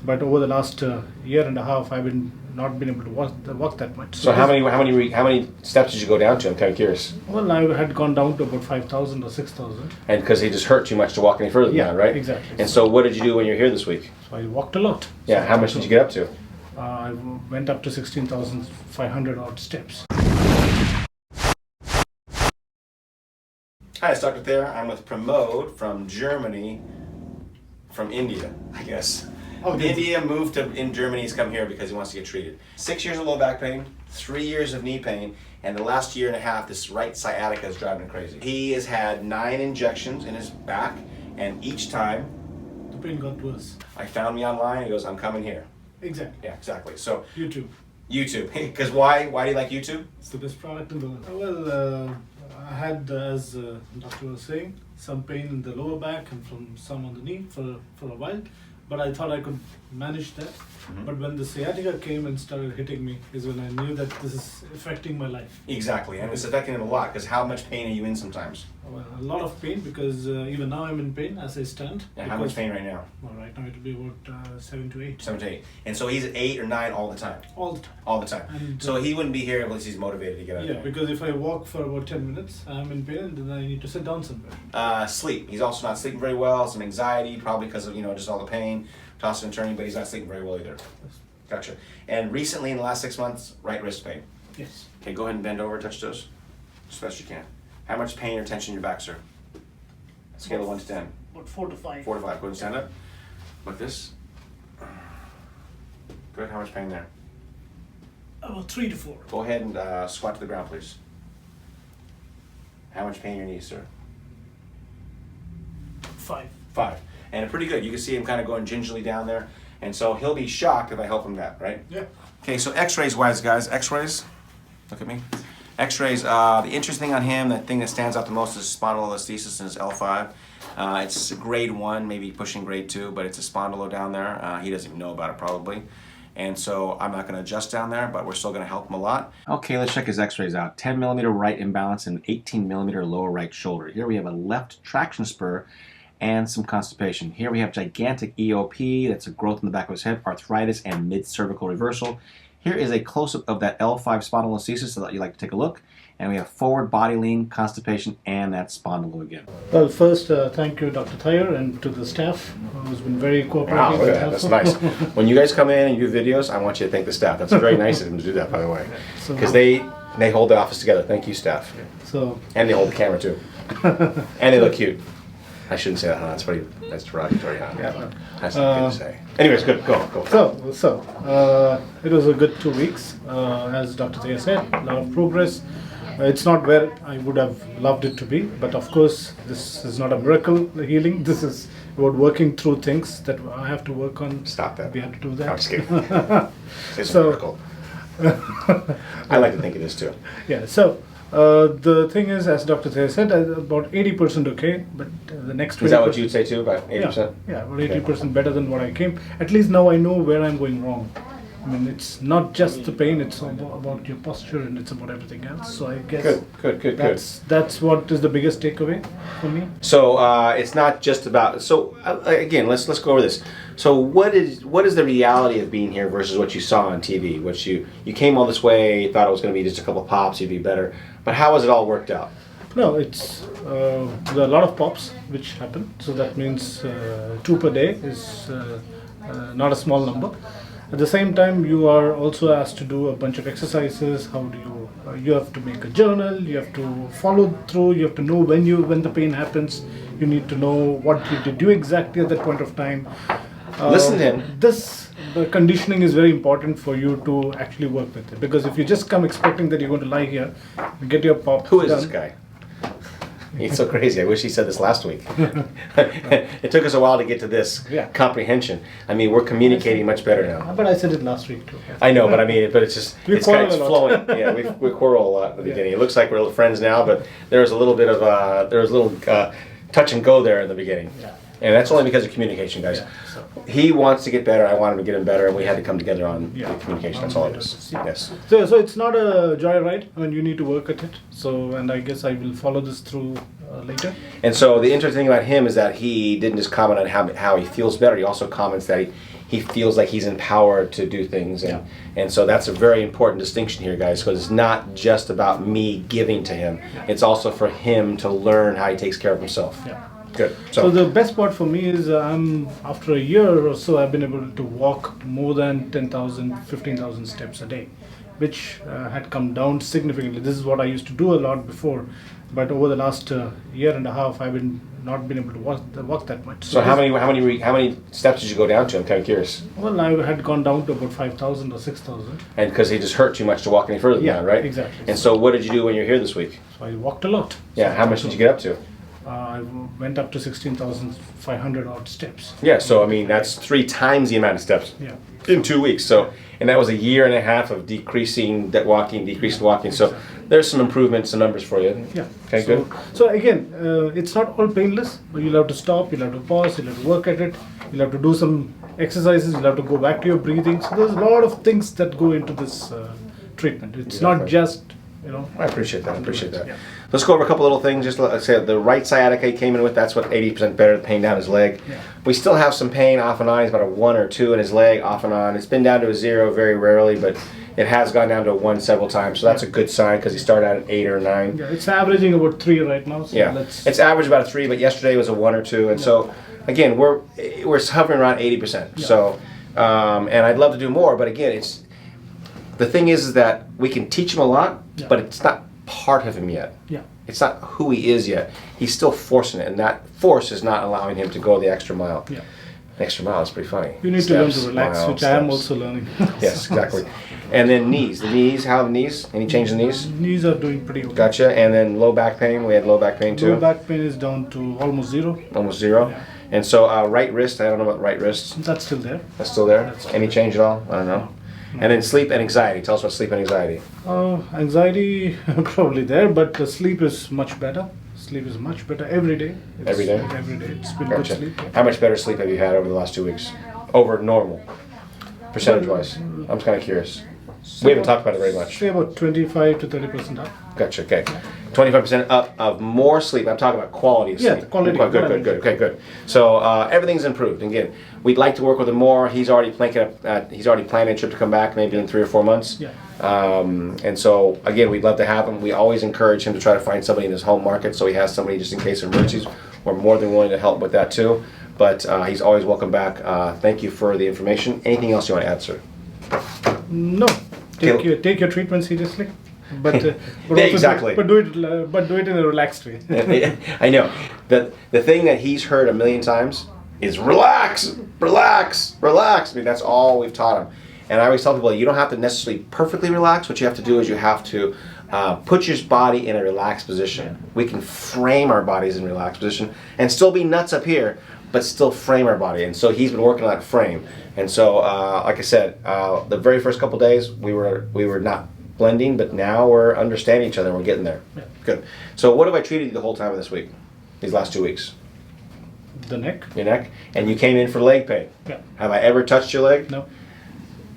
But over the last year and a half, I've not been able to walk that much. So how many steps did you go down to? I'm kind of curious. Well, I had gone down to about 5,000 or 6,000. And because it just hurt too much to walk any further than that, right? Exactly. And so what did you do when you were here this week? So I walked a lot. Yeah, how much did you get up to? I went up to 16,500 odd steps. Hi, it's Dr. Thayer. I'm with Pramod from Germany, from India, I guess. Oh, India moved to in Germany. He's come here because he wants to get treated. 6 years of low back pain, 3 years of knee pain, and the last year and a half, this right sciatica is driving him crazy. He has had 9 injections in his back, and each time the pain got worse. I found me online. He goes, "I'm coming here." Exactly. Yeah, exactly. So YouTube. Because why? Why do you like YouTube? It's the best product in the world. Well, I had, as the doctor was saying, some pain in the lower back and some on the knee for a while. But I thought I could manage that. Mm-hmm. But when the sciatica came and started hitting me is when I knew that this is affecting my life. Exactly, and it's affecting him a lot, because how much pain are you in sometimes? Well, a lot of pain, because even now I'm in pain as I stand. Yeah, how much pain right now? Well, right now it will be about 7 to 8. 7 to 8. And so he's at 8 or 9 all the time? All the time. All the time. And, so he wouldn't be here unless he's motivated to get out of there. Yeah, because if I walk for about 10 minutes, I'm in pain and then I need to sit down somewhere. Sleep. He's also not sleeping very well, some anxiety, probably because of, just all the pain, tossing and turning, but he's not sleeping very well either. Yes. Gotcha. And recently, in the last 6 months, right wrist pain. Yes. Okay, go ahead and bend over, touch those, as best you can. How much pain or tension in your back, sir? Scale of 1 to 10. About 4 to 5. 4 to 5. Go ahead and stand up. Like this. Good. How much pain there? About 3 to 4. Go ahead and squat to the ground, please. How much pain in your knees, sir? 5. 5. And pretty good. You can see him kind of going gingerly down there. And so he'll be shocked if I help him that, right? Yeah. Okay, so x-rays wise, guys. X-rays. Look at me. X-rays. The interesting thing on him, the thing that stands out the most is spondylolisthesis in his L5. It's grade 1, maybe pushing grade 2, but it's a spondylo down there. He doesn't even know about it probably. And so I'm not going to adjust down there, but we're still going to help him a lot. Okay, let's check his x-rays out. 10 millimeter right imbalance and 18 millimeter lower right shoulder. Here we have a left traction spur and some constipation. Here we have gigantic EOP, that's a growth in the back of his head, arthritis, and mid-cervical reversal. Here is a close-up of that L5 spondylolisthesis so that you like to take a look. And we have forward body lean, constipation, and that spondylo again. Well, first, thank you, Dr. Thayer, and to the staff who's been very cooperative. Wow, look at that. That's nice. When you guys come in and do videos, I want you to thank the staff. That's very nice of them to do that, by the way. Because they hold the office together. Thank you, staff. And they hold the camera, too. And they look cute. I shouldn't say that, huh? That's derogatory, huh? Yeah. That's not good to say. Anyways, good. Go. So it was a good 2 weeks. As Dr. Thayer said, a lot of progress. It's not where I would have loved it to be, but of course, this is not a miracle healing. This is about working through things that I have to work on. Stop that. We have to do that. I'm just kidding. It's a miracle. I like to think it is too. Yeah, so the thing is, as Dr. Thayer said, about 80% okay, but the next 20%. Is that what you'd say too, about 80%? Yeah, about 80% better than what I came. At least now I know where I'm going wrong. I mean, it's not just the pain, it's about your posture and it's about everything else. So I guess good. That's what is the biggest takeaway for me. So it's not just about, so again, let's go over this. So what is the reality of being here versus what you saw on TV? Which you came all this way, you thought it was going to be just a couple of pops, you'd be better. But how has it all worked out? No, it's there are a lot of pops which happen. So that means 2 per day is not a small number. At the same time, you are also asked to do a bunch of exercises. How do you? You have to make a journal. You have to follow through. You have to know when the pain happens. You need to know what you did do exactly at that point of time. Listen to him. The conditioning is very important for you to actually work with it. Because if you just come expecting that you're going to lie here and get your pop Who is done, this guy? He's so crazy. I wish he said this last week. It took us a while to get to this comprehension. I mean, we're communicating much better now. But I said it last week too. I know, but I mean, it's just it's quarrel flowing. Yeah, we quarrel a lot at the beginning. It looks like we're friends now, but there was a little bit of touch and go there in the beginning. Yeah. And that's only because of communication, guys. He wants to get better. I want him to get him better, and we had to come together on the communication. That's all it is. Yes. So it's not a joyride. I mean, you need to work at it. So, and I guess I will follow this through later. And so the interesting thing about him is that he didn't just comment on how he feels better. He also comments that he feels like he's empowered to do things. And so that's a very important distinction here, guys, because it's not just about me giving to him. It's also for him to learn how he takes care of himself. Good. So the best part for me is after a year or so, I've been able to walk more than 10,000, 15,000 steps a day, which had come down significantly. This is what I used to do a lot before, but over the last year and a half, I've not been able to walk that much. So how many steps did you go down to? I'm kind of curious. Well, I had gone down to about 5,000 or 6,000. And because he just hurt too much to walk any further than that, right? Exactly. And so what did you do when you were here this week? So I walked a lot. Yeah, how much did you get up to? I went up to 16,500 odd steps. Yeah, so I mean that's 3 times the amount of steps in 2 weeks. So, and that was a year and a half of decreasing walking. So there's some improvements in numbers for you. Yeah. Okay, good. So again, it's not all painless, but you'll have to stop, you'll have to pause, you'll have to work at it, you'll have to do some exercises, you'll have to go back to your breathing. So there's a lot of things that go into this treatment. It's not just, I appreciate that. Yeah. Let's go over a couple little things. Just like I said, the right sciatica he came in with, that's what 80% better, the pain down his leg. Yeah. We still have some pain off and on. He's about a 1 or 2 in his leg, off and on. It's been down to a 0 very rarely, but it has gone down to a 1 several times. So that's a good sign because he started out at 8 or 9. Yeah, it's averaging about 3 right now. So it's average about a 3, but yesterday was a 1 or 2. And so, again, we're hovering around 80%. Yeah. So, and I'd love to do more, but again, the thing is that we can teach him a lot, but it's not part of him yet. Yeah. It's not who he is yet. He's still forcing it, and that force is not allowing him to go the extra mile. Yeah. An extra mile is pretty funny. You need to learn to relax, which I am also learning. Yes, exactly. And then knees. The knees, how are the knees? Any change in the knees? Knees are doing pretty okay. Gotcha. And then low back pain. We had low back pain too. Low back pain is down to almost 0. Almost 0. Yeah. And so right wrist, I don't know about right wrist. That's still there. That's still there? That's still Any change at all? I don't know. No. And then sleep and anxiety. Tell us about sleep and anxiety. Anxiety probably there, but the sleep is much better. Sleep is much better every day. Every day? Every day. It's been Gotcha. good sleep. Yeah. How much better sleep have you had over the last 2 weeks? Over normal? Percentage-wise? I'm just kind of curious. We haven't talked about it very much. Say about 25 to 30% up. Gotcha, okay. 25% up of more sleep. I'm talking about quality of sleep. Yeah, quality. Good. Okay, good. So everything's improved. Again, we'd like to work with him more. He's already planning a trip to come back maybe in 3 or 4 months. Yeah. And so, again, we'd love to have him. We always encourage him to try to find somebody in his home market so he has somebody just in case of emergencies. We're more than willing to help with that too. But he's always welcome back. Thank you for the information. Anything else you want to add, sir? No. Take your treatment seriously. But exactly. But do it in a relaxed way. I know. The thing that he's heard a million times is relax. I mean, that's all we've taught him. And I always tell people, you don't have to necessarily perfectly relax. What you have to do is you have to put your body in a relaxed position. We can frame our bodies in a relaxed position and still be nuts up here, but still frame our body. And so he's been working on that frame. And so, like I said, the very first couple days we were not blending, but now we're understanding each other and we're getting there. Yeah. Good. So what have I treated you the whole time of this week? These last 2 weeks? The neck. Your neck? And you came in for leg pain. Yeah. Have I ever touched your leg? No.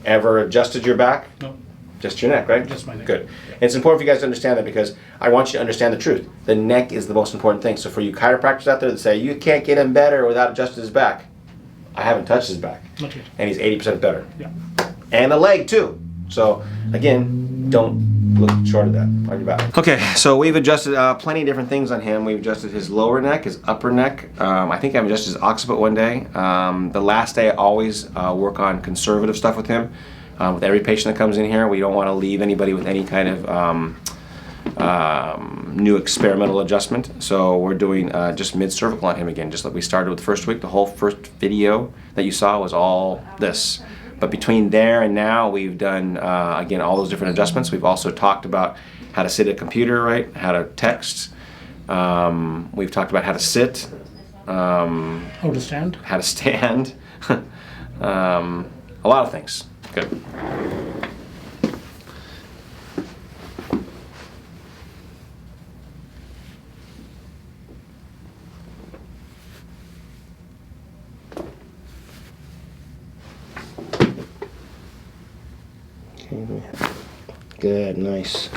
Ever adjusted your back? No. Just your neck, right? Just my neck. Good. And it's important for you guys to understand that because I want you to understand the truth. The neck is the most important thing. So for you chiropractors out there that say, you can't get him better without adjusting his back, I haven't touched his back. Not yet. And he's 80% better. Yeah. And the leg too. So again, don't look short of that on your back. Okay, so we've adjusted plenty of different things on him. We've adjusted his lower neck, his upper neck. I think I've adjusted his occiput one day. The last day I always work on conservative stuff with him. With every patient that comes in here, we don't want to leave anybody with any kind of new experimental adjustment. So we're doing just mid-cervical on him again, just like we started with the first week. The whole first video that you saw was all this. But between there and now, we've done, again, all those different adjustments. We've also talked about how to sit at a computer, right? How to text. We've talked about how to sit. How to stand. How to stand. A lot of things. Good. Good, nice.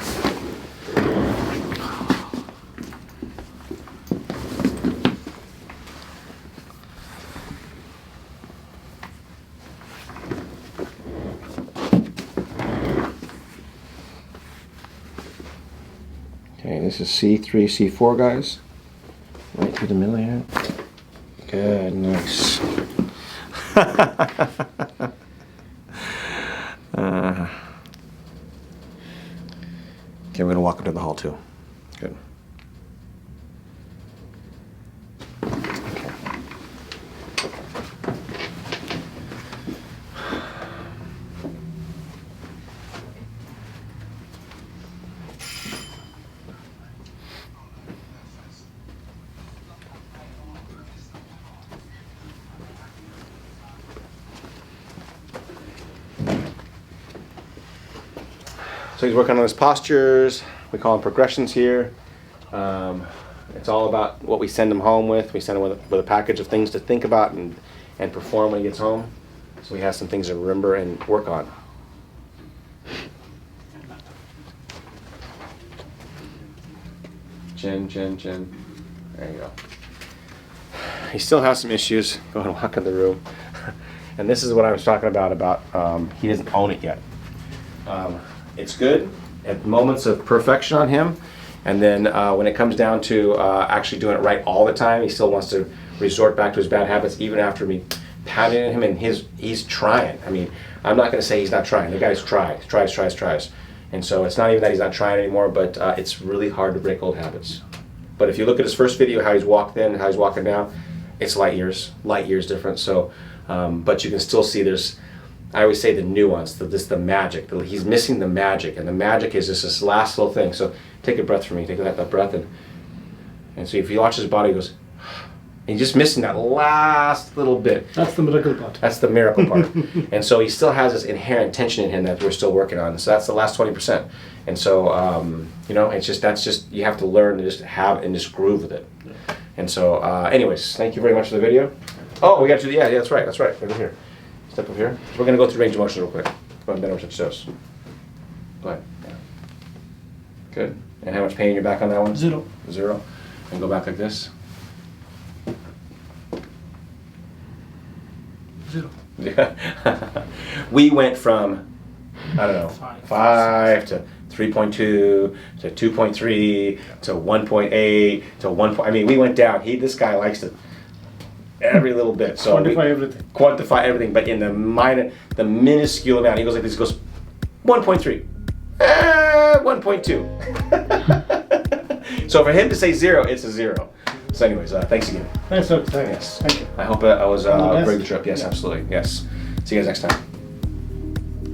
This is C3, C4, guys. Right through the middle here. Good, nice. Okay, we're gonna walk up to the hall too. Good. So he's working on his postures. We call them progressions here. It's all about what we send him home with. We send him with a package of things to think about and perform when he gets home. So he has some things to remember and work on. Chin, chin, chin. There you go. He still has some issues. Go ahead and walk in the room. And this is what I was talking about he doesn't own it yet. It's good at moments of perfection on him, and then when it comes down to actually doing it right all the time, he still wants to resort back to his bad habits even after me pounding him, and he's trying. I mean, I'm not going to say he's not trying. The guy's tries. And so it's not even that he's not trying anymore, but it's really hard to break old habits. But if you look at his first video, how he's walked then and how he's walking now, it's light years different. So, but you can still see I always say the nuance, the magic. He's missing the magic, and the magic is just this last little thing. So take a breath for me. Take that breath, and so if you watch his body, he goes, and he's just missing that last little bit. That's the miracle part. That's the miracle part. And so he still has this inherent tension in him that we're still working on. So that's the last 20%. And so that's just you have to learn to just have and just groove with it. And so, anyways, thank you very much for the video. Oh, we got to yeah, that's right. Over here. Step up here. So we're going to go through range of motion real quick. Go ahead and bend over, touch toes. Go ahead. Yeah. Good. And how much pain in your back on that one? 0. 0. And go back like this. 0. Yeah. We went from, I don't know, 5 to 3.2 to 2.3 to 1.8 to 1. I mean, we went down. This guy likes to every little bit. So quantify everything, but in the minuscule amount. He goes like this. He goes 1.3, 1.2. So for him to say 0, it's a 0. So anyways, thanks again. Thanks, sir. Yes. Thank you. I hope I was a very good trip. Yes, absolutely. Yes. See you guys next time.